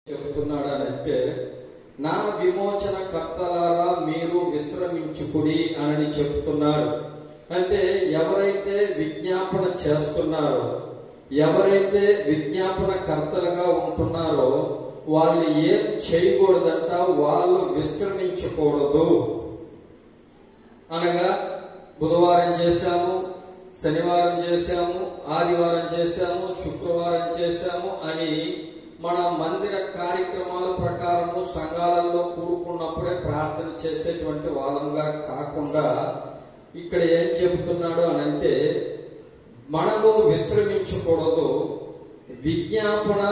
చెబుతున్నాడు అంటే, నా విమోచన కర్తలారా మీరు విశ్రమించుకుడి అని చెబుతున్నాడు. అంటే ఎవరైతే విజ్ఞాపన చేస్తున్నారో, ఎవరైతే విజ్ఞాపన కర్తలుగా ఉంటున్నారో వాళ్ళు ఏం చేయకూడదంట, వాళ్ళు విశ్రమించకూడదు. అనగా బుధవారం చేశాము, శనివారం చేశాము, ఆదివారం చేశాము, శుక్రవారం చేశాము అని మన మందిర కార్యక్రమాల ప్రకారము సంఘాలలో కూడుకున్నప్పుడే ప్రార్థన చేసేటువంటి వాళ్ళంగా కాకుండా ఇక్కడ ఏం చెబుతున్నాడు అని అంటే, మనము విశ్రమించకూడదు. విజ్ఞాపన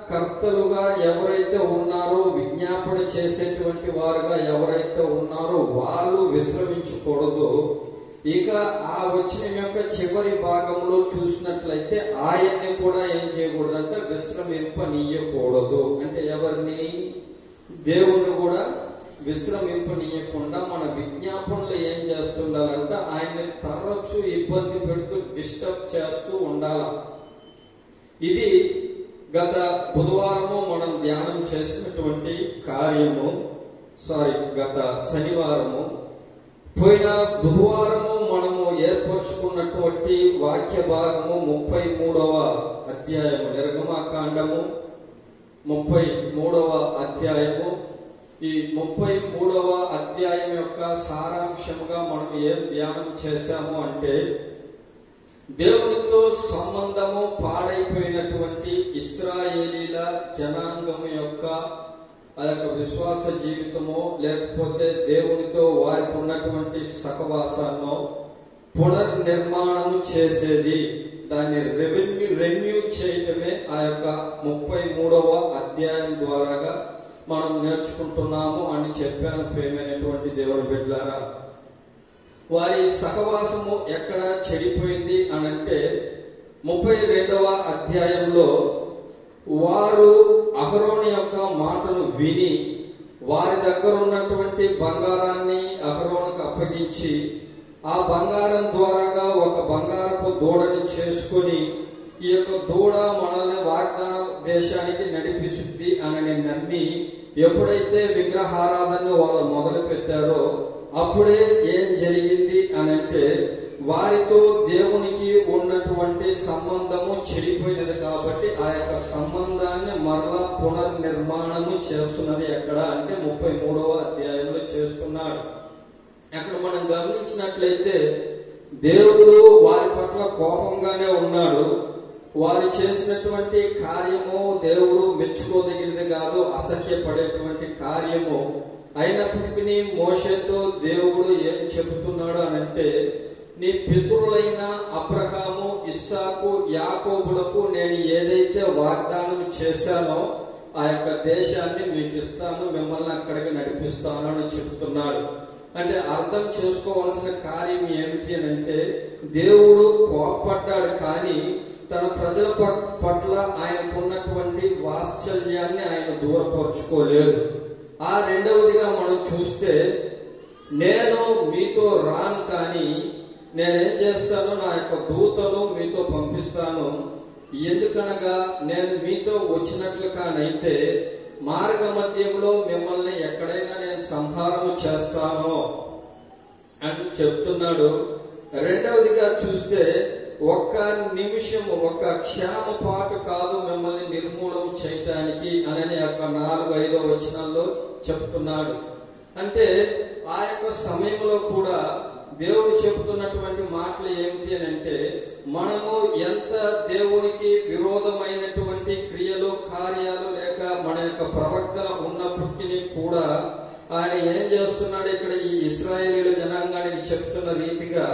కర్తలుగా ఎవరైతే ఉన్నారో, విజ్ఞాపన చేసేటువంటి వారుగా ఎవరైతే ఉన్నారో వాళ్ళు విశ్రమించకూడదు. ఇక ఆ వచనం యొక్క చివరి భాగంలో చూసినట్లయితే ఆయన్ని కూడా ఏం చేయకూడదంటే విశ్రమింపనీయకూడదు. అంటే ఎవరిని? దేవుణ్ణి కూడా విశ్రమింపనీయకుండా మన విజ్ఞాపనలు ఏం చేస్తుండాలంటే ఆయన్ని తరచు ఇబ్బంది పెడుతూ డిస్టర్బ్ చేస్తూ ఉండాలి. ఇది గత బుధవారము మనం ధ్యానం చేసినటువంటి కార్యము. గత శనివారము. పోయిన బుధవారము మనము ఏర్పరచుకున్నటువంటి వాక్య భాగము 33వ అధ్యాయము, నిర్గమకాండము 33వ అధ్యాయము. ఈ 33వ అధ్యాయం యొక్క సారాంశముగా మనం ఏం ధ్యానం చేశాము అంటే, దేవునితో సంబంధము పాడైపోయినటువంటి ఇశ్రాయేలీల జనాంగము యొక్క ఆ యొక్క విశ్వాస జీవితము, లేకపోతే దేవునితో వారికి ఉన్నటువంటి సహవాసాన్ని పునర్నిర్మాణము చేసేది, దాన్ని రెన్యూ చేయటమే ఆ యొక్క 33వ అధ్యాయం ద్వారాగా మనం నేర్చుకుంటున్నాము అని చెప్పాను. ప్రేమైనటువంటి దేవుని బిడ్డలారా, వారి సహవాసము ఎక్కడ చెడిపోయింది అనంటే 32వ అధ్యాయంలో వారు అహరోను యొక్క మాటను విని వారి దగ్గర ఉన్నటువంటి బంగారాన్ని అహరోనుకు అప్పగించి ఆ బంగారం ద్వారాగా ఒక బంగారపు దూడని చేసుకొని ఈ యొక్క దూడ మనల్ని వాగ్దాన దేశానికి నడిపించుద్ది అని నమ్మి ఎప్పుడైతే విగ్రహారాధన వాళ్ళు మొదలు పెట్టారో అప్పుడే ఏం జరిగింది అనంటే, వారితో దేవునికి ఉన్నటువంటి సంబంధము చెడిపోయినది. కాబట్టి ఆ యొక్క సంబంధాన్ని మరలా పునర్నిర్మాణము చేస్తున్నది ఎక్కడ అంటే 33వ అధ్యాయంలో చేస్తున్నాడు. అక్కడ మనం గమనించినట్లయితే దేవుడు వారి పట్ల కోపంగానే ఉన్నాడు. వారు చేసినటువంటి కార్యము దేవుడు మెచ్చుకోదగినది కాదు, అసహ్యపడేటువంటి కార్యము. అయినప్పటికీ మోషేతో దేవుడు ఏం చెబుతున్నాడు అనంటే, నీ పితరులైన అబ్రహాము, ఇస్సాకు, యాకోబులకు నేను ఏదైతే వాగ్దానం చేశానో ఆ యొక్క దేశాన్ని మీకు ఇస్తాను, మిమ్మల్ని అక్కడికి నడిపిస్తాను అని చెబుతున్నాడు. అంటే అర్థం చేసుకోవాల్సిన కార్యం ఏమిటి అని అంటే, దేవుడు కోపడ్డాడు కానీ తన ప్రజల పట్ల ఆయనకున్నటువంటి వాత్సల్యాన్ని ఆయన దూరపరుచుకోలేదు. ఆ రెండవదిగా మనం చూస్తే, నేను మీతో రాను కానీ నేనేం చేస్తాను, నా యొక్క దూతను మీతో పంపిస్తాను. ఎందుకనగా నేను మీతో వచ్చినట్లు కానైతే మార్గ మధ్యంలో మిమ్మల్ని ఎక్కడైనా నేను సంహారము చేస్తాను అని చెప్తున్నాడు. రెండవదిగా చూస్తే, ఒక్క నిమిషము, ఒక్క క్షణం పాటు కాదు మిమ్మల్ని నిర్మూలన చేయటానికి అని యొక్క 4-5 వచనాల్లో చెప్తున్నాడు. అంటే ఆ యొక్క సమయంలో కూడా దేవుడు చెబుతున్నటువంటి మాటలు ఏమిటి అని అంటే, మనము ఎంత దేవునికి విరోధమైనటువంటి క్రియలు, కార్యాలు లేక మన యొక్క ప్రవక్తన ఉన్నప్పటికీ కూడా ఆయన ఏం చేస్తున్నాడు, ఇక్కడ ఈ ఇశ్రాయేలీల జనాంగానికి చెప్తున్న రీతిగా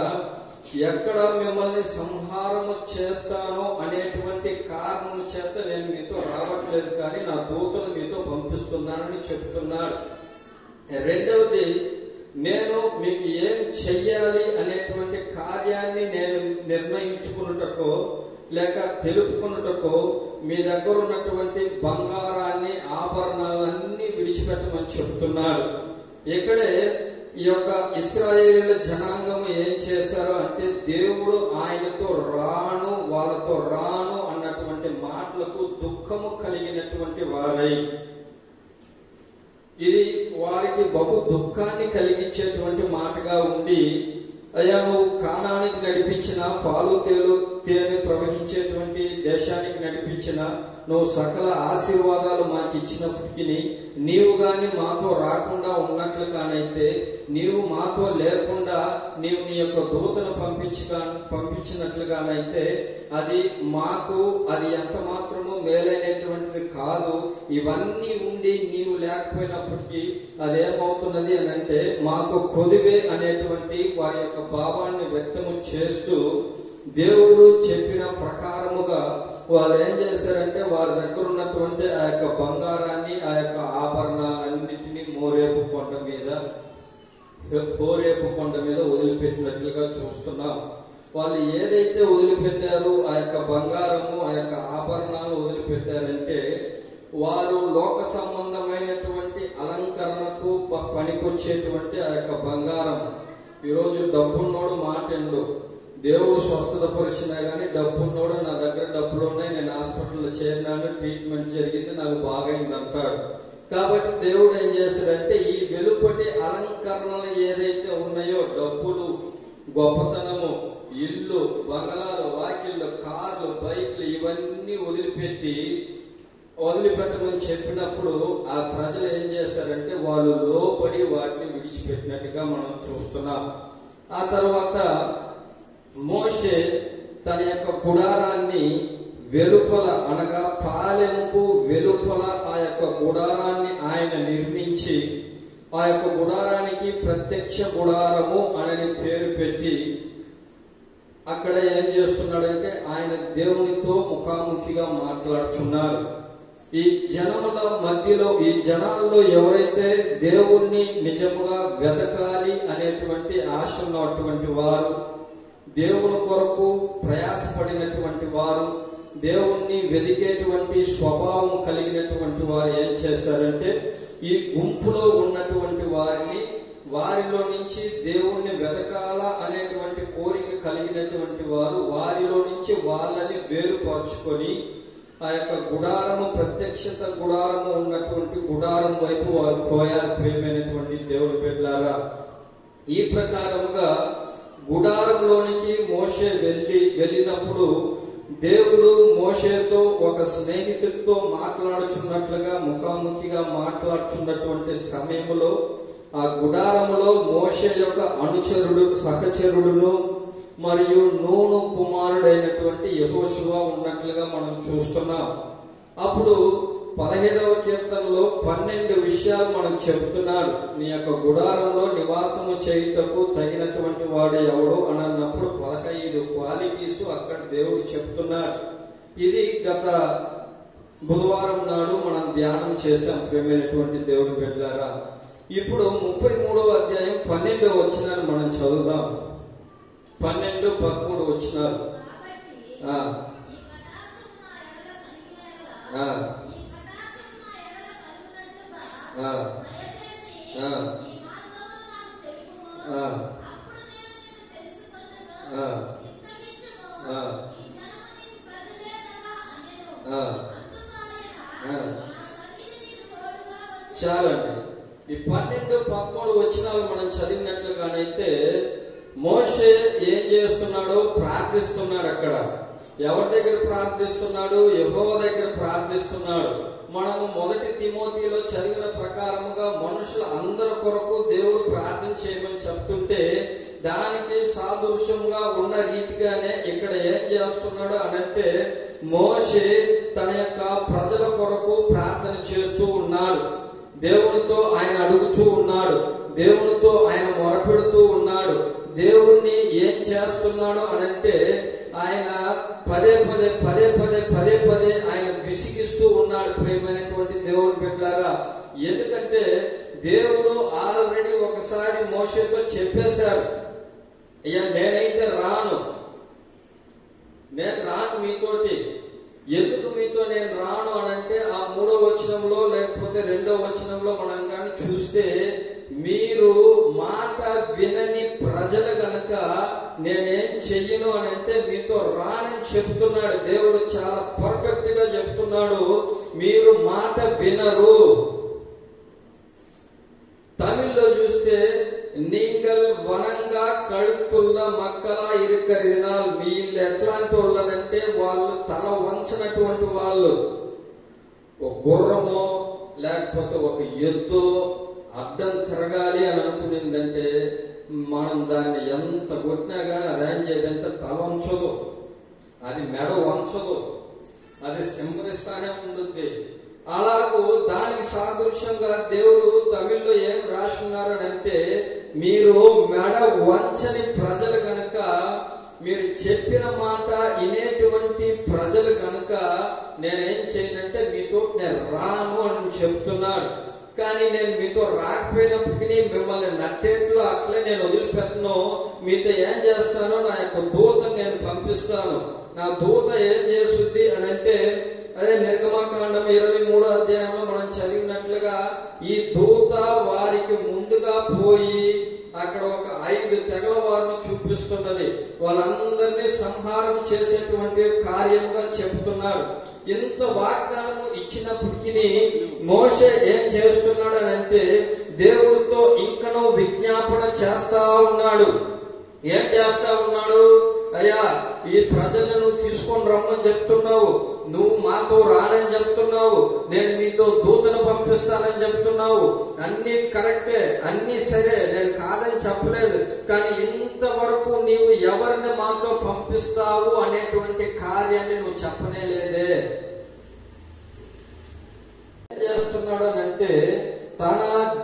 ఎక్కడ మిమ్మల్ని సంహారము చేస్తానో అనేటువంటి కారణం చేత నేను మీతో రావట్లేదు కానీ నా దూతను మీతో పంపిస్తున్నానని చెప్తున్నాడు. రెండవది, నేను మీకు ఏం చెయ్యాలి అనేటువంటి కార్యాన్ని నేను నిర్ణయించుకున్నటకో లేక తెలుపుకున్నటకో మీ దగ్గర ఉన్నటువంటి బంగారాన్ని, ఆభరణాలన్నీ విడిచిపెట్టమని చెప్తున్నాడు. ఇక్కడే ఈ యొక్క ఇశ్రాయేలీయుల జనాంగం ఏం చేశారు అంటే, దేవుడు ఆయనతో రాను, వాళ్ళతో రాను అన్నటువంటి మాటలకు దుఃఖము కలిగినటువంటి వారై వారికి బహు దుఃఖాన్ని కలిగించేటువంటి మాటగా ఉండి, అయ్యా నువ్వు కానానికి నడిపించిన, పాలు తేనె ప్రవహించేటువంటి దేశానికి నడిపించిన, నువ్వు సకల ఆశీర్వాదాలు మాకు ఇచ్చినప్పటికీ నీవు గాని మాతో రాకుండా ఉన్నట్లు కానైతే, నీవు మాతో లేకుండా నీవు నీ యొక్క దూతను పంపించినట్లుగానైతే అది మాకు అది ఎంత మాత్రము మేలైనటువంటిది కాదు. ఇవన్నీ ఉండి నీవు లేకపోయినప్పటికీ అదేమవుతున్నది అని అంటే మాకు కొదివే అనేటువంటి వారి యొక్క భావాన్ని వ్యక్తము చేస్తూ, దేవుడు చెప్పిన ప్రకారముగా వాళ్ళు ఏం చేశారంటే వారి దగ్గర ఉన్నటువంటి ఆ యొక్క బంగారాన్ని, ఆ యొక్క ఆభరణాలన్నిటినీ మోరేపు కొండ మీద వదిలిపెట్టినట్లుగా చూస్తున్నాం. వాళ్ళు ఏదైతే వదిలిపెట్టారో ఆ యొక్క బంగారము, ఆ యొక్క ఆభరణాలు వదిలిపెట్టారంటే వారు లోక సంబంధమైనటువంటి అలంకరణకు పనికొచ్చేటువంటి ఆ యొక్క బంగారం. ఈరోజు డబ్బున్నోడు మాటండు, దేవుడు స్వస్థత పరిచినా గానీ డబ్బున్నోడు నా దగ్గర డబ్బులు ఉన్నాయి, నేను హాస్పిటల్లో చేరినాను, ట్రీట్మెంట్ జరిగింది, నాకు బాగైంది అంటాడు. కాబట్టి దేవుడు ఏం చేశాడంటే ఈ వెలుపటి అలంకరణలు ఏదైతే ఉన్నాయో, డబ్బులు, గొప్పతనము, ఇల్లు, బంగళాలు, వాకిళ్ళు, కార్లు, బైక్లు ఇవన్నీ వదిలిపెట్టమని చెప్పినప్పుడు ఆ ప్రజలు ఏం చేశారంటే వాళ్ళు లోబడి వాటిని విడిచిపెట్టినట్టుగా మనం చూస్తున్నాం. ఆ తర్వాత మోషే తన యొక్క గుడారాన్ని వెలుపల అనగా పాలెముకు వెలుపల ఆ యొక్క గుడారాన్ని ఆయన నిర్మించి, ఆ యొక్క గుడారానికి ప్రత్యక్ష గుడారము అని పేరు పెట్టి అక్కడ ఏం చేస్తున్నాడంటే ఆయన దేవునితో ముఖాముఖిగా మాట్లాడుతున్నారు. ఈ జనముల మధ్యలో, ఈ జనాల్లో ఎవరైతే దేవుణ్ణి నిజముగా వెతకాలి అనేటువంటి ఆశ ఉన్నటువంటి వారు, దేవుని కొరకు ప్రయాసపడినటువంటి వారు, దేవుణ్ణి వెదికేటువంటి స్వభావం కలిగినటువంటి వారు ఏం చేశారంటే ఈ గుంపులో ఉన్నటువంటి వారిలో నుంచి దేవుణ్ణి వెతకాల అనేటువంటి కోరిక కలిగినటువంటి వారు వారిలో నుంచి వాళ్ళని వేరుపరుచుకొని ఆ యొక్క గుడారము, ప్రత్యక్షత గుడారము ఉన్నటువంటి గుడారం వైపు వారు పోయారు. ప్రియమైనటువంటి దేవుని బిడ్డలారా, ఈ ప్రకారముగా గుడారంలోనికి మోషే వెళ్ళినప్పుడు దేవుడు మోషేతో ఒక స్నేహితుడితో మాట్లాడుచున్నట్లుగా ముఖాముఖిగా మాట్లాడుచున్నటువంటి సమయంలో ఆ గుడారములో మోషే యొక్క సహచరుడును మరియు నూను కుమారుడైనటువంటి యెహోషువ ఉన్నట్లుగా మనం చూస్తున్నాం. అప్పుడు 15వ కీర్తనలో 12 విషయాలు మనం చెప్తున్నాడు. నీ యొక్క గుడారంలో నివాసము చేయుటకు తగినటువంటి వాడు ఎవడు అని అన్నప్పుడు 15 క్వాలిటీస్ అక్కడ దేవుడు చెప్తున్నాడు. ఇది గత బుధవారం నాడు మనం ధ్యానం చేశాం. ప్రియమైనటువంటి దేవుని బిడ్డలారా, ఇప్పుడు 33వ అధ్యాయం 12వ వచనాన్ని మనం చదువుదాం. 12-13 వచనాలు. చాలండి. ఈ 12-13 వచనాలు మనం చదివినట్లుగానైతే మోషే ఏం చేస్తున్నాడో ప్రార్థిస్తున్నాడు. అక్కడ ఎవరి దగ్గర ప్రార్థిస్తున్నాడు? యెహోవా దగ్గర ప్రార్థిస్తున్నాడు. మనము 1 తిమోతిలో చదివిన ప్రకారముగా మనుషుల అందరి కొరకు దేవుడు ప్రార్థన చేయమని చెప్తుంటే దానికి సాదృశ్యంగా ఉన్న రీతిగానే ఇక్కడ ఏం చేస్తున్నాడు అనంటే మోషే తన యొక్క ప్రజల కొరకు ప్రార్థన చేస్తూ ఉన్నాడు. దేవునితో ఆయన అడుగుతూ ఉన్నాడు, దేవునితో ఆయన మొరపెడుతూ ఉన్నాడు. దేవుణ్ణి ఏం చేస్తున్నాడు అనంటే ఆయన పదే పదే ఆయన విసిగిస్తూ ఉన్నాడు. ప్రియమైనటువంటి దేవుని బిడ్డలారా, ఎందుకంటే దేవుడు ఆల్రెడీ ఒకసారి మోషేతో చెప్పేశాడు, అయ్యా నేనైతే నేను రాను మీతోటి. ఎందుకు మీతో నేను రాను అనంటే ఆ 3వ వచనంలో లేకపోతే 2వ వచనంలో మనం కానీ చూస్తే మీరు మాట వినని ప్రజలు గనక నేనేం చెయ్యను అని అంటే మీతో రానని చెప్తున్నాడు. దేవుడు చాలా పర్ఫెక్ట్ గా చెప్తున్నాడు, మీరు మాట వినరు. நீங்கள் వనంగా కழுతుల్ల మక్కలా ఇరుకరిదినాల్. వీళ్ళు ఎట్లాంటి వాళ్ళనంటే వాళ్ళు తల వంచినటువంటి వాళ్ళు. ఒక గుర్రమో లేకపోతే ఒక ఎద్దో అడ్డం తిరగాలి అని అనుకునిందంటే మనం దాన్ని ఎంత కొట్టినా కానీ అది ఏం చేయదంటే తల వంచదు, అది మెడ వంచదు, అది సింహరిస్తానే ఉంటుంది. అలాగూ దానికి సాదృశ్యంగా దేవుడు తమిళ్లో ఏం రాస్తున్నారనంటే, మీరు మెడ వంచని ప్రజలు గనుక, మీరు చెప్పిన మాట వినేటువంటి ప్రజలు కనుక నేనేం చేయనంటే మీతో నేను రాను అని చెప్తున్నాడు. కానీ నేను మీతో రాకపోయినప్పటికీ మిమ్మల్ని నట్టేట్లు అట్లే నేను వదిలిపెట్టను. మీతో ఏం చేస్తానో నా యొక్క దూతను నేను పంపిస్తాను. నా దూత ఏం చేస్తుంది అని అంటే, అదే నిర్గమకాండం 23వ అధ్యాయంలో మనం చదివినట్లుగా ఈ దూత వారికి ముందుగా పోయి అక్కడ ఒక 5 తెగల వారిని చూపిస్తున్నది. వాళ్ళందరినీ సంహారం చేసేటువంటి కార్యముగా చెబుతున్నాడు. ఎంత వాగ్దానము ఇచ్చినప్పటికీ మోషే ఏం చేస్తున్నాడు అని అంటే, దేవుడితో ఇంకనూ విజ్ఞాపన చేస్తా ఉన్నాడు. ఏం చేస్తా ఉన్నాడు? అయ్యా, ఈ ప్రజలను తీసుకొని రమ్మని చెప్తున్నావు, నువ్వు మాతో రానని చెప్తున్నావు, నేను మీతో దూతను పంపిస్తానని చెప్తున్నావు, అన్ని కరెక్టే, అన్ని సరే, నేను కాదని చెప్పలేదు. కానీ ఇంతవరకు నీవు ఎవరిని మాతో పంపిస్తావు అనేటువంటి కార్యాన్ని నువ్వు చెప్పనే లేదే. ఏం చేస్తున్నాడు అని అంటే, తన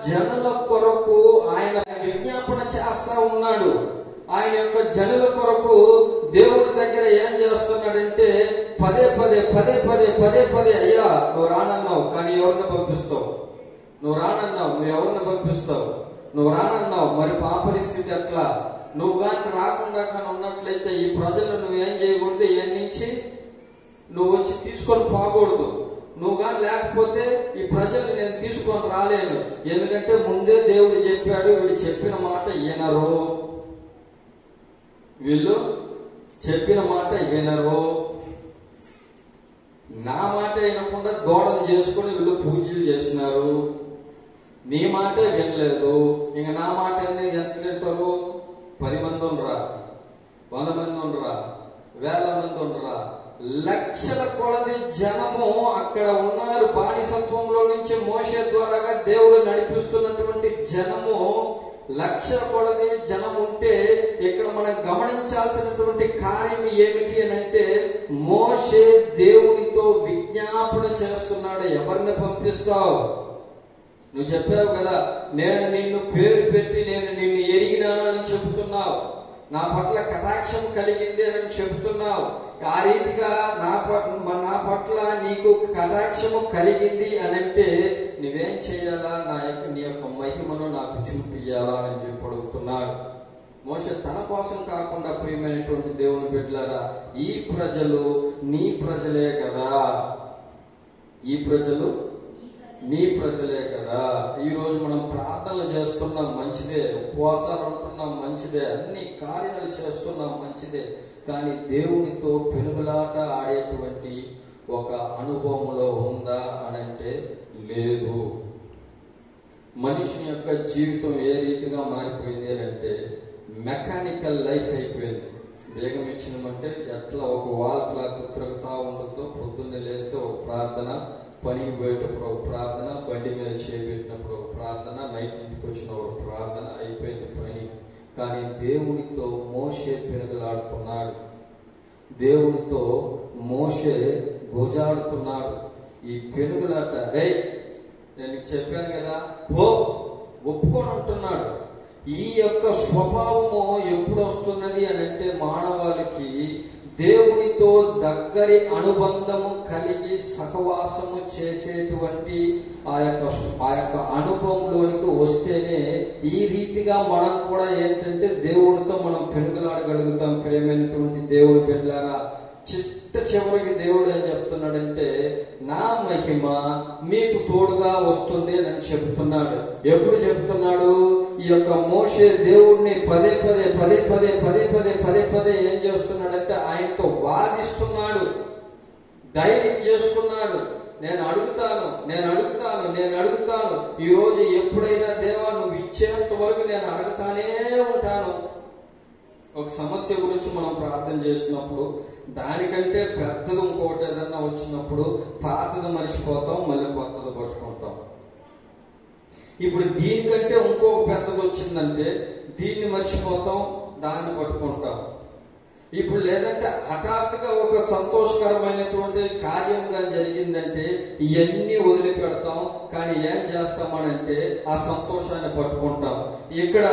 జనుల కొరకు ఆయన విజ్ఞాపన చేస్తా ఉన్నాడు. ఆయన యొక్క జనుల కొరకు దేవుడి దగ్గర ఏం చేస్తున్నాడంటే, పదే పదే పదే పదే పదే పదే అయ్యా నువ్వు రానన్నావు, కానీ ఎవరిని పంపిస్తావు? నువ్వు రానన్నావు, నువ్వు ఎవరిని పంపిస్తావు? నువ్వు రానన్నావు, మరి మా పరిస్థితి ఎట్లా? నువ్వు కానీ రాకుండా కానీ ఉన్నట్లయితే ఈ ప్రజలు నువ్వేం చేయకూడదు, ఏం నుంచి నువ్వు వచ్చి తీసుకొని పోకూడదు. నువ్వు కానీ లేకపోతే ఈ ప్రజల్ని నేను తీసుకొని రాలేను. ఎందుకంటే ముందే దేవుడు చెప్పాడు, వీడు చెప్పిన మాట వినరు, వీళ్ళు చెప్పిన మాట వినరు. నా మాట వినకుండా దూడలు చేసుకుని వీళ్ళు పూజలు చేసినారు, నీ మాటే వినలేదు. ఇంక నా మాట ఎంత వింటారు? 10 మంది ఉండరా, 100 మంది ఉండరా, 1000 మంది ఉండరా, లక్షల కొలది జనము అక్కడ ఉన్నారు. బానిసత్వంలో నుంచి మోషే ద్వారాగా దేవుడు నడిపిస్తున్నటువంటి జనము లక్షల కొలది జనం ఉంటే, ఇక్కడ మనం గమనించాల్సినటువంటి కార్యం ఏమిటి అని అంటే, మోషే దేవునితో విజ్ఞాపన చేస్తున్నాడు. ఎవరిని పంపిస్తావు? నువ్వు చెప్పావు కదా, నేను నిన్ను పేరు పెట్టి నేను నిన్ను ఎరిగినానని చెబుతున్నావు, నా పట్ల కటాక్షం కలిగింది అని చెబుతున్నావు. ఆ రీతిగా నా పట్ల నీకు కటాక్షము కలిగింది అని అంటే నువ్వేం చేయాలా? నీ యొక్క మహిమను నాకు చూపియాలా అని చెప్పి అడుగుతున్నాడు. మోషే తన కోసం కాకుండా, ప్రియమైనటువంటి దేవుని బిడ్డలారా, ఈ ప్రజలు నీ ప్రజలే కదా, ఈ ప్రజలు నీ ప్రజలే కదా. ఈ రోజు మనం ప్రార్థనలు చేస్తున్నాం, మంచిదే, ఉపవాసాలు ఉంటున్నాం, మంచిదే, అన్ని కార్యాలు చేస్తున్నాం, మంచిదే. కానీ దేవునితో పెనుగులాట ఆడేటువంటి ఒక అనుభవంలో ఉందా అని అంటే లేదు. మనిషిని యొక్క జీవితం ఏ రీతిగా మారిపోయింది అని అంటే మెకానికల్ లైఫ్ అయిపోయింది. వేగం ఇచ్చినమంటే ఎట్లా ఒక వాల్తలా తిరుగుతా ఉండతో, పొద్దున్నే లేస్తే ఒక ప్రార్థన, పనికి పోయేటప్పుడు ఒక ప్రార్థన, బండి మీద చేపెట్టినప్పుడు ఒక ప్రార్థన, నైట్ ఇంటికి వచ్చినప్పుడు ఒక ప్రార్థన, అయిపోయింది పని. కానీ దేవునితో మోషే పెనుగులాడుతున్నాడు, దేవునితో మోషే గోజాడుతున్నాడు. ఈ పెనుగులాట, నేను చెప్పాను కదా, ఒప్పుకొని ఉంటున్నాడు. ఈ యొక్క స్వభావము ఎప్పుడు వస్తున్నది అని అంటే, మానవాళికి దేవునితో దగ్గరి అనుబంధము కలిగి సహవాసము చేసేటువంటి ఆ యొక్క అనుభవంలోనికి వస్తేనే ఈ రీతిగా మనం కూడా ఏంటంటే దేవునితో మనం పెనుగులాడగలుగుతాం. ప్రేమైనటువంటి దేవుని బిడ్డలారా, చివరికి దేవుడు ఏం చెప్తున్నాడంటే, నా మహిమ మీకు తోడుగా వస్తుంది అని చెప్తున్నాడు. ఎప్పుడు చెప్తున్నాడు? ఈ యొక్క మోషే దేవుడిని పదే పదే పదే పదే పదే పదే పదే పదే ఏం చేస్తున్నాడంటే ఆయనతో వాదిస్తున్నాడు, ధైర్యం చేసుకున్నాడు. నేను అడుగుతాను, నేను అడుగుతాను, నేను అడుగుతాను, ఈ రోజు ఎప్పుడైనా దేవా నువ్వు ఇచ్చేంత వరకు నేను అడుగుతానే ఉంటాను. ఒక సమస్య గురించి మనం ప్రార్థన చేసినప్పుడు దానికంటే పెద్దది ఇంకోటి ఏదన్నా వచ్చినప్పుడు పాతది మర్చిపోతాం, మళ్ళీ కొత్తది పట్టుకుంటాం. ఇప్పుడు దీనికంటే ఇంకొక పెద్దది వచ్చిందంటే దీన్ని మర్చిపోతాం, దాన్ని పట్టుకుంటాం. ఇప్పుడు లేదంటే హఠాత్తుగా ఒక సంతోషకరమైనటువంటి కార్యంగా జరిగిందంటే ఇవన్నీ వదిలిపెడతాం. కానీ ఏం చేస్తామనంటే ఆ సంతోషాన్ని పట్టుకుంటాం. ఇక్కడ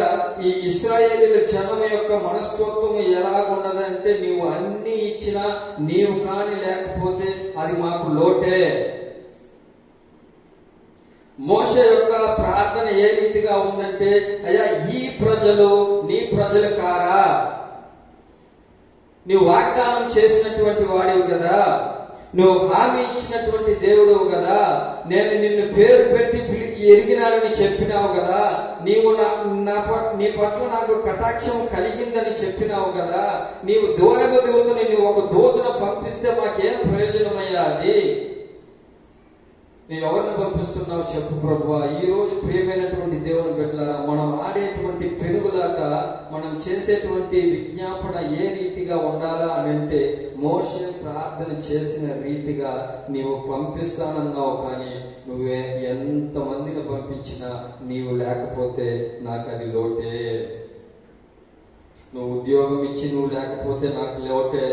ఈ ఇశ్రాయేలీల జనం యొక్క మనస్తత్వం ఎలాగున్నదంటే నీవు అన్ని ఇచ్చినా నీవు కాని లేకపోతే అది మాకు లోటే. మోషే యొక్క ప్రార్థన ఏ రీతిగా ఉందంటే, అయ్యా ఈ ప్రజలు నీ ప్రజలు కారా, నువ్వు వాగ్దానం చేసినటువంటి వాడివి కదా, నువ్వు హామీ ఇచ్చినటువంటి దేవుడువు కదా, నేను నిన్ను పేరు పెట్టి ఎరిగినాడని చెప్పినావు కదా, నీవు నీ పట్ల నాకు కటాక్షం కలిగిందని చెప్పినావు కదా, నీవు దూతని నువ్వు ఒక దూతను పంపిస్తే మాకేం ప్రయోజనమయ్యా? అది నేను ఎవరిని పంపిస్తున్నావు చెప్పు ప్రభువా. ఈ రోజు ప్రియమైనటువంటి దేవుని బిడ్డలారా, మనం ఆడేటువంటి పెనుగులాట, మనం చేసేటువంటి విజ్ఞాపన ఏ రీతిగా ఉండాలా అని అంటే మోషే ప్రార్థన చేసిన రీతిగా నీవు పంపిస్తానన్నావు. కానీ నువ్వే ఎంతమందిని పంపించినా నీవు లేకపోతే నాకు అది లోటే. నువ్వు ఉద్యోగం ఇచ్చి నువ్వు లేకపోతే నాకు లోటే,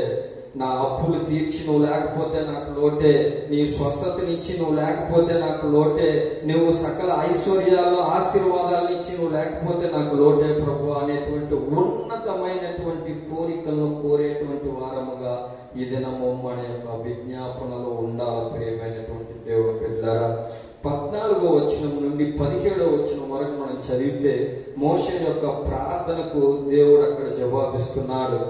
నా అప్పులు తీర్చి నువ్వు లేకపోతే నాకు లోటే, నీ స్వస్థతనిచ్చి నువ్వు లేకపోతే నాకు లోటే, నువ్వు సకల ఐశ్వర్యాలు ఆశీర్వాదాలను ఇచ్చి నువ్వు లేకపోతే నాకు లోటే ప్రభు అనేటువంటి ఉన్నతమైనటువంటి కోరికలను కోరేటువంటి వారముగా ఈ దినము మన యొక్క విజ్ఞాపనలో ఉండాలి. ప్రియమైనటువంటి దేవుని బిడ్డలారా, 14వ వచనం నుండి 17వ వచనం వరకు మనం చదివితే మోషే యొక్క ప్రార్థనకు దేవుడు అక్కడ జవాబిస్తున్నాడు.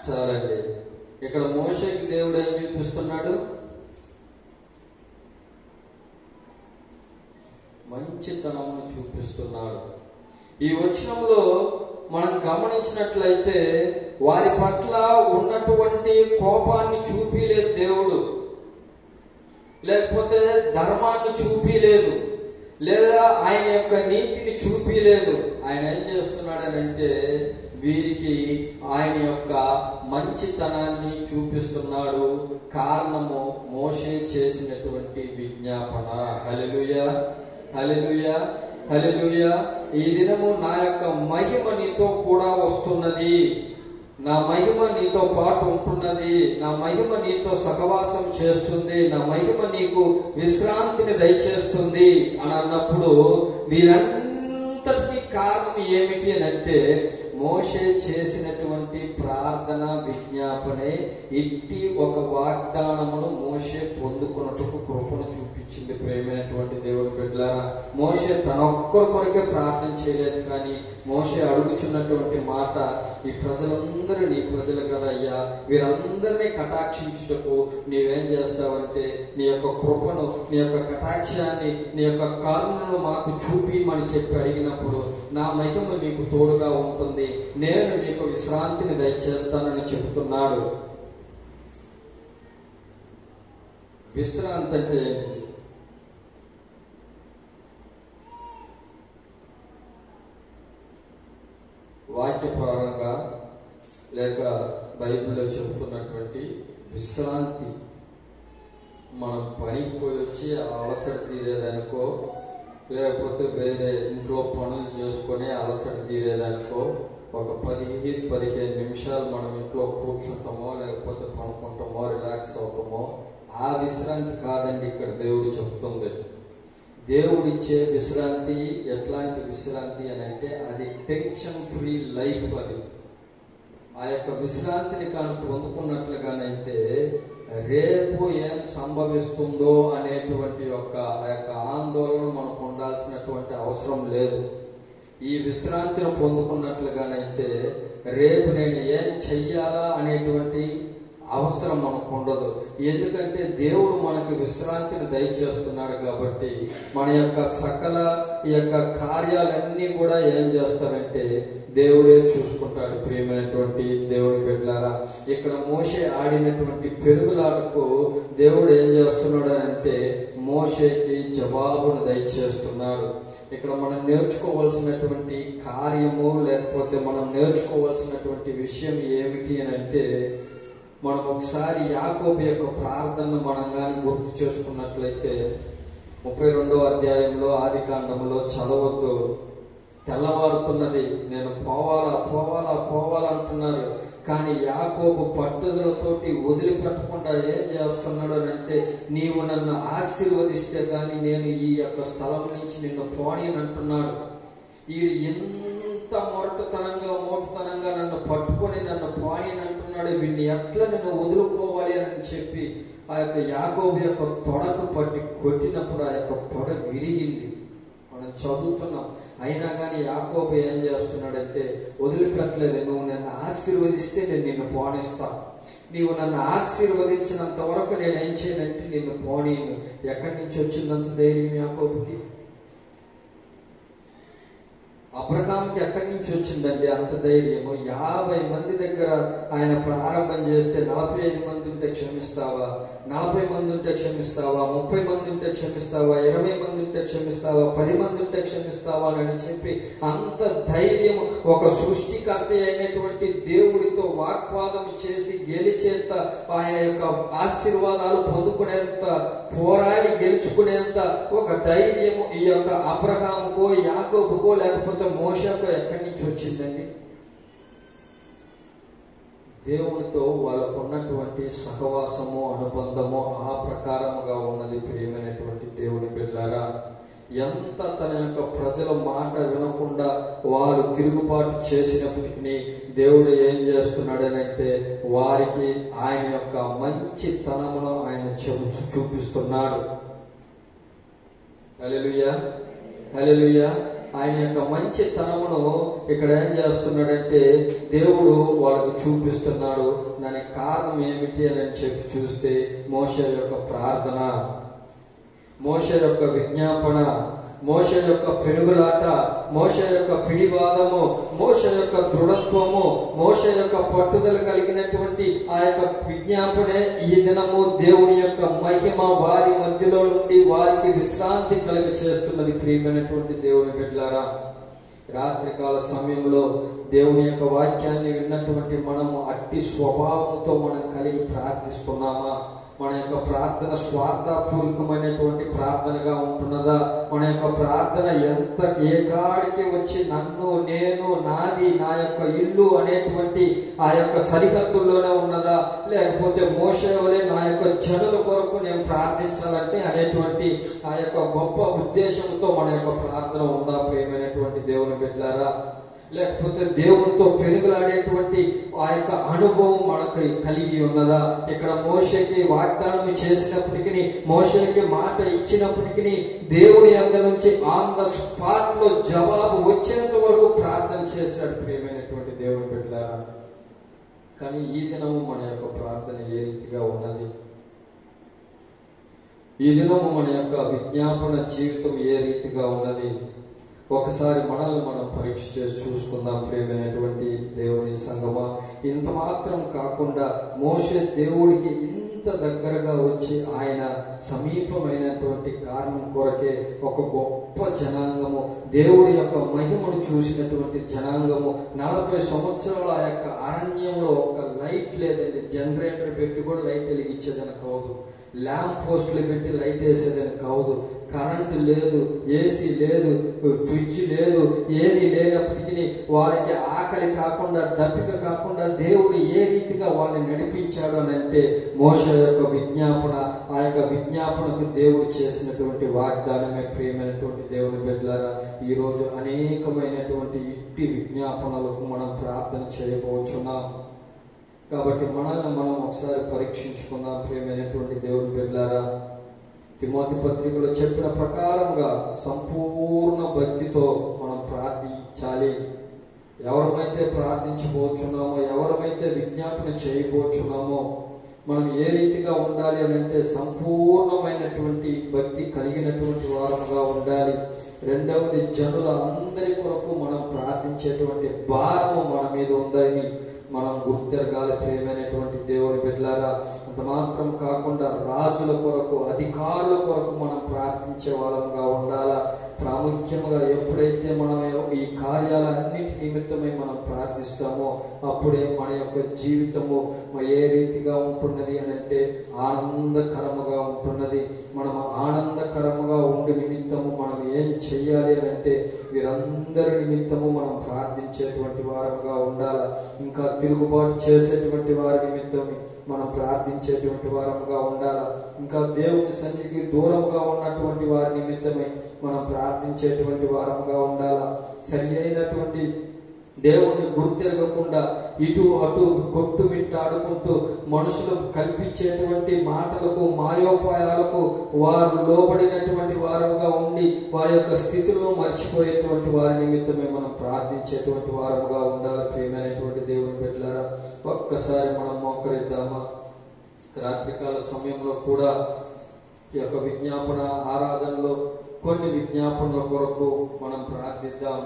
చాలండి. ఇక్కడ మోషేకి దేవుడు ఏం చూపిస్తున్నాడు? మంచితనమును చూపిస్తున్నాడు. ఈ వచనంలో మనం గమనించినట్లయితే వారి పట్ల ఉన్నటువంటి కోపాన్ని చూపిలేదు దేవుడు, లేకపోతే ధర్మాన్ని చూపిలేదు, లేదా ఆయన యొక్క నీతిని చూపిలేదు. ఆయన ఏం చేస్తున్నాడనంటే వీరికి ఆయన యొక్క మంచితనాన్ని చూపిస్తున్నాడు. కారణము మోషే చేసినటువంటి విజ్ఞాపన. హల్లెలూయా, హల్లెలూయా, హల్లెలూయా. ఈ దినము నా యొక్క మహిమ నీతో కూడా వస్తున్నది, నా మహిమ నీతో పాటు ఉంటున్నది, నా మహిమ నీతో సహవాసం చేస్తుంది, నా మహిమ నీకు విశ్రాంతిని దయచేస్తుంది అని అన్నప్పుడు వీరంతటికి కారణం ఏమిటి అని అంటే మోషే చేసినటువంటి ప్రార్థన విజ్ఞాపనే ఇట్టి ఒక వాగ్దానమును మోషే పొందుకున్నట్టుకు కృపను చూపించింది. ప్రేమైనటువంటి దేవుని బిడ్డలారా, మోషే తన ఒక్కరి కొరకే ప్రార్థన చేయలేదు. కానీ మోషే అడుగుచున్నటువంటి మాట, ఈ ప్రజలందరూ నీ ప్రజలు కదయ్యా, వీరందరినీ కటాక్షించుటకు నీవేం చేస్తావంటే నీ యొక్క కృపను, నీ యొక్క కటాక్షాన్ని, నీ యొక్క కరుణను మాకు చూపిమని చెప్పి అడిగినప్పుడు నా మహిమ నీకు తోడుగా ఉంటుంది, నేను నీకు విశ్రాంతిని దయచేస్తానని చెబుతున్నాడు. విశ్రాంతి అంటే ఏంటి? వాక్యపరంగా లేక బైబిల్లో చెబుతున్నటువంటి విశ్రాంతి, మనం పనికి పోయి వచ్చి అలసట తీరేదనుకో లేకపోతే వేరే ఇంట్లో పనులు చేసుకొని అలసట తీరేదానికో ఒక 15 నిమిషాలు మనం ఇంట్లో కూర్చుంటామో లేకపోతే పనుకుంటామో రిలాక్స్ అవుతామో ఆ విశ్రాంతి కాదండి ఇక్కడ దేవుడు చెప్తుంది. దేవుడిచ్చే విశ్రాంతి ఎట్లాంటి విశ్రాంతి అని అంటే అది టెన్షన్ ఫ్రీ లైఫ్. అది ఆ యొక్క విశ్రాంతిని కానీ పొందుకున్నట్లుగానైతే రేపు ఏం సంభవిస్తుందో అనేటువంటి ఆ యొక్క ఆందోళన మనకు ఉండాల్సినటువంటి అవసరం లేదు. ఈ విశ్రాంతిని పొందుకున్నట్లుగానైతే రేపు నేను ఏం చెయ్యాలా అనేటువంటి అవసరం మనకు ఉండదు. ఎందుకంటే దేవుడు మనకు విశ్రాంతిని దయచేస్తున్నాడు కాబట్టి మన యొక్క సకల ఈ యొక్క కార్యాలన్నీ కూడా ఏం చేస్తారంటే దేవుడే చూసుకుంటాడు. ప్రియమైనటువంటి దేవుడి బిడ్డలారా, ఇక్కడ మోషే ఆడినటువంటి పెరుగులాటకు దేవుడు ఏం చేస్తున్నాడు అంటే మోషేకి జవాబును దయచేస్తున్నాడు. ఇక్కడ మనం నేర్చుకోవాల్సినటువంటి కార్యము లేకపోతే మనం నేర్చుకోవాల్సినటువంటి విషయం ఏమిటి అని అంటే, మనం ఒకసారి యాకోబు యొక్క ప్రార్థన మనం కానీ గుర్తు చేసుకున్నట్లయితే 32వ అధ్యాయంలో ఆదికాండంలో చదవద్దు. తెల్లవారుతున్నది, నేను పోవాలా అంటున్నారు. కానీ యాకోబు పట్టుదలతోటి వదిలిపెట్టకుండా ఏం చేస్తున్నాడు అని అంటే, నీవు నన్ను ఆశీర్వదిస్తే కానీ నేను ఈ యొక్క స్థలం నుంచి నిన్ను పోనీనంటున్నాడు. ఈ ఎంత మోటుతనంగా నన్ను పట్టుకొని నన్ను పోనీనంటున్నాడు. వీడిని ఎట్లా నేను వదులుకోవాలి అని చెప్పి ఆ యొక్క యాకోబు యొక్క తొడకు పట్టి కొట్టినప్పుడు ఆ యొక్క తొడ విరిగింది. మనం చదువుతున్నాం. అయినా కానీ యాకోబు ఏం చేస్తున్నాడంటే వదిలిపెట్టలేదు. నువ్వు నన్ను ఆశీర్వదిస్తే నేను నిన్ను పోనిస్తా, నీవు నన్ను ఆశీర్వదించినంత వరకు నేను ఏం చేయనంటే నిన్ను పోనీను. ఎక్కడి నుంచి వచ్చిందంత ధైర్యం యాకోబుకి? అబ్రహాంకి ఎక్కడి నుంచి వచ్చిందండి అంత ధైర్యము? 50 మంది దగ్గర ఆయన ప్రారంభం చేస్తే 45 మంది ఉంటే క్షమిస్తావా, 40 మంది ఉంటే క్షమిస్తావా, 30 మంది ఉంటే క్షమిస్తావా, 20 మంది ఉంటే క్షమిస్తావా, 10 మంది ఉంటే క్షమిస్తావా అని చెప్పి అంత ధైర్యం ఒక సృష్టికర్త అయినటువంటి దేవుడితో వాగ్వాదం చేసి గెలిచేంత, ఆయన యొక్క ఆశీర్వాదాలు పొందుకునేంత, పోరాడి గెలుచుకునేంత ఒక ధైర్యము ఈ యొక్క అబ్రహాముకో యాకోబుకో లేకపోతే మోషేకు ఎక్కడి నుంచి వచ్చిందండి? దేవునితో వాళ్ళకు ఉన్నటువంటి సహవాసము అనుబంధము ఆ ప్రకారముగా ఉన్నది. ప్రియమైనటువంటి దేవుని బిడ్డలారా, ఎంత తన యొక్క ప్రజల మాట వినకుండా వారు తిరుగుబాటు చేసినప్పటికీ దేవుడు ఏం చేస్తున్నాడనంటే వారికి ఆయన యొక్క మంచి తనమును ఆయన చూపిస్తున్నాడు. హల్లెలూయా, హల్లెలూయా. ఆయన యొక్క మంచి తనమును ఇక్కడ ఏం చేస్తున్నాడంటే దేవుడు వాళ్ళకు చూపిస్తున్నాడు. దానికి కారణం ఏమిటి అని చెప్పి చూస్తే మోషే యొక్క ప్రార్థన, మోషే యొక్క విజ్ఞాపన, మోషే యొక్క పెనుగులాట, మోషే యొక్క పిడివాదము, మోషే యొక్క దృఢత్వము, మోషే యొక్క పట్టుదల కలిగినటువంటి ఆ యొక్క విజ్ఞాపనే ఈ దినము దేవుని యొక్క మహిమ వారి మధ్యలో నుండి వారికి విశ్రాంతి కలిగ చేస్తున్నది. ప్రియమైనటువంటి దేవుని బిడ్డలారా, రాత్రికాల సమయంలో దేవుని యొక్క వాక్యాన్ని విన్నటువంటి మనము అట్టి స్వభావంతో మనం కలిగి ప్రార్థిస్తున్నామా? మన యొక్క ప్రార్థన స్వార్థపూర్వకమైనటువంటి ప్రార్థనగా ఉంటున్నదా? మన యొక్క ప్రార్థన ఎంత ఏకాడికి వచ్చి నన్ను, నేను, నాది, నా యొక్క ఇల్లు అనేటువంటి ఆ యొక్క సరిహద్దుల్లోనే ఉన్నదా? లేకపోతే మోషే వలె నా యొక్క జనుల కొరకు నేను ప్రార్థించాలంటే అనేటువంటి ఆ యొక్క గొప్ప ఉద్దేశంతో మన యొక్క ప్రార్థన ఉందా? ప్రియమైనటువంటి దేవుని బిడ్డలారా, లేకపోతే దేవునితో పెనుగులాడేటువంటి ఆ యొక్క అనుభవం మనకు కలిగి ఉన్నదా? ఇక్కడ మోషేకి వాగ్దానం చేసినప్పటికీ, మోషేకి మాట ఇచ్చినప్పటికీ దేవుని దగ్గర నుంచి ఆన్ ద స్పాట్ లో జవాబు వచ్చేంత వరకు ప్రార్థన చేశాడు. ప్రియమైనటువంటి దేవుని బిడ్డలారా, కానీ ఈ దినము మన యొక్క ప్రార్థన ఏ రీతిగా ఉన్నది? ఈ దినము మన యొక్క విజ్ఞాపన జీవితం ఏ రీతిగా ఉన్నది? ఒకసారి మనల్ని మనం పరీక్ష చేసి చూసుకుందాం. ప్రియమైనటువంటి దేవుని సంగమా, ఇంత మాత్రం కాకుండా మోషే దేవుడికి ఇంత దగ్గరగా వచ్చి ఆయన సమీపమైనటువంటి కారణం కొరకే ఒక గొప్ప జనాంగము, దేవుడి యొక్క మహిమను చూసినటువంటి జనాంగము 40 సంవత్సరాల ఆ యొక్క అరణ్యంలో ఒక లైట్ లేదండి, జనరేటర్ పెట్టి కూడా లైట్ వెలిగించేదని కాదు. ల్యాంప్ పోస్టులు పెట్టి లైట్ వేసేదని కాదు. కరెంటు లేదు, ఏసీ లేదు, ఫ్రిడ్జ్ లేదు, ఏది లేనప్పటికీ వారికి ఆకలి కాకుండా, దప్పిక కాకుండా దేవుడు ఏ రీతిగా వాళ్ళని నడిపించాడు అని అంటే మోషే యొక్క విజ్ఞాపన, ఆ యొక్క విజ్ఞాపనకు దేవుడు చేసినటువంటి వాగ్దానమే. ప్రియమైనటువంటి దేవుని బిడ్డలారా, ఈ రోజు అనేకమైనటువంటి ఇట్టి విజ్ఞాపనలకు మనం ప్రార్థన చేయబోచున్నాం. కాబట్టి మనల్ని మనం ఒకసారి పరీక్షించుకుందాం. ప్రియమైనటువంటి దేవుని బిడ్డలారా, తిమోతి పత్రికలో చెప్పిన ప్రకారంగా సంపూర్ణ భక్తితో మనం ప్రార్థించాలి. ఎవరమైతే ప్రార్థించబోచున్నామో, ఎవరమైతే విజ్ఞాపన చేయబోచున్నామో, మనం ఏ రీతిగా ఉండాలి అని అంటే సంపూర్ణమైనటువంటి భక్తి కలిగినటువంటి వారంగా ఉండాలి. రెండవది, జనుల అందరి కొరకు మనం ప్రార్థించేటువంటి భారము మన మీద ఉందని మనం గుర్తెరగాలి. ప్రియమైనటువంటి దేవుని బిడ్డలారా, అంత మాత్రం కాకుండా రాజుల కొరకు, అధికారుల కొరకు మనం ప్రార్థించే వాళ్ళంగా ఉండాలా. ప్రాముఖ్యంగా ఎప్పుడైతే మనం ఈ కార్యాలన్నిటి నిమిత్తమై మనం ప్రార్థిస్తామో అప్పుడే మన యొక్క జీవితము ఏ రీతిగా ఉంటున్నది అని అంటే ఆనందకరముగా ఉంటున్నది. మనం ఆనందకరముగా ఉండే నిమిత్తము మనం ఏం చెయ్యాలి అని అంటే వీరందరి నిమిత్తము మనం ప్రార్థించేటువంటి వారంగా ఉండాలి. ఇంకా తిరుగుబాటు చేసేటువంటి వారి నిమిత్తం మనం ప్రార్థించేటువంటి వారముగా ఉండాలి. ఇంకా దేవుని సన్నిధికి దూరముగా ఉన్నటువంటి వారి నిమిత్తమై మనం ప్రార్థించేటువంటి వారముగా ఉండాలి. సరి అయినటువంటి దేవుణ్ణి గుర్తెరగకుండా ఇటు అటు కొట్టుమిట్టాడుకుంటూ మనుషులు కల్పించేటువంటి మాటలకు, మాయోపాయాలకు వారు లోబడినటువంటి వారుగా ఉండి వారి యొక్క స్థితులను మర్చిపోయేటువంటి వారి నిమిత్తమే మనం ప్రార్థించేటువంటి వారముగా ఉండాలి. ప్రియమైనటువంటి దేవుని బిడ్డలారా, ఒక్కసారి మనం మోకరిద్దామా? రాత్రికాల సమయంలో కూడా ఈ యొక్క విజ్ఞాపన ఆరాధనలో కొన్ని విజ్ఞాపనల కొరకు మనం ప్రార్థిద్దాం.